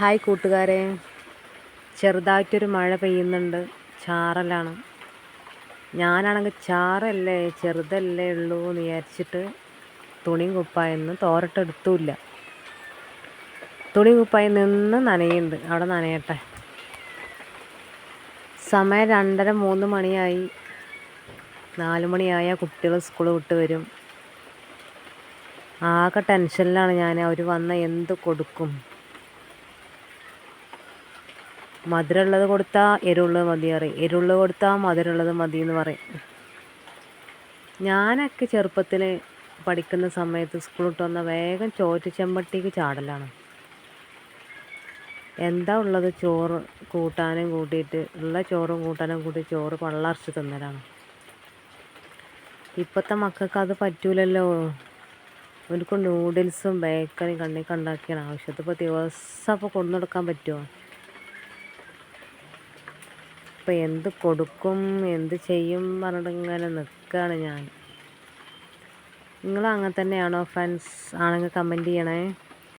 Hi കൂട്ടുകാരെ, ചെറുതായിട്ടൊരു മഴ പെയ്യുന്നുണ്ട്. ചാറലാണ്. ഞാനാണെങ്കിൽ ചാറല്ലേ ചെറുതല്ലേ ഉള്ളൂ എന്ന് വിചാരിച്ചിട്ട് തുണിയും കുപ്പായൊന്നും തോരട്ടെടുത്തുമില്ല. തുണി കുപ്പായം നിന്ന് നനയുന്നുണ്ട്. അവിടെ നനയട്ടെ. സമയം 2:30 3 മണിയായി. 4 മണിയായാൽ കുട്ടികൾ സ്കൂൾ വിട്ട് വരും. ആകെ ടെൻഷനിലാണ് ഞാൻ. അവർ വന്ന എന്ത് കൊടുക്കും? മധുരമുള്ളത് കൊടുത്താൽ എരിവുള്ളത് മതി പറയും, എരിവുള്ളത് കൊടുത്താൽ മധുരമുള്ളത് മതി എന്ന് പറയും. ഞാനൊക്കെ ചെറുപ്പത്തിൽ പഠിക്കുന്ന സമയത്ത് സ്കൂൾ വിട്ട് വന്ന വേഗം ചോറ്റുചെമ്പട്ടിക്ക് ചാടലാണ്. എന്താ ഉള്ളത്? ചോറ് കൂട്ടാനും കൂട്ടിയിട്ട് ഉള്ള ചോറും കൂട്ടാനും കൂട്ടി ചോറ് പള്ളറച്ച് തിന്നലാണ്. ഇപ്പോഴത്തെ മക്കൾക്ക് അത് പറ്റൂലല്ലോ. അവർക്ക് നൂഡിൽസും ബേക്കറിയും കണ്ണിക്ക് ഉണ്ടാക്കിയാണ് ആവശ്യം. ഇപ്പോൾ ദിവസം അപ്പോൾ കൊണ്ടു കൊടുക്കാൻ പറ്റുമോ? ഇപ്പം എന്ത് കൊടുക്കും, എന്ത് ചെയ്യും പറഞ്ഞിട്ട് ഇങ്ങനെ നിൽക്കുകയാണ് ഞാൻ. നിങ്ങൾ അങ്ങനെ തന്നെയാണോ ഫ്രണ്ട്സ്? ആണെങ്കിൽ കമൻറ്റ് ചെയ്യണേ.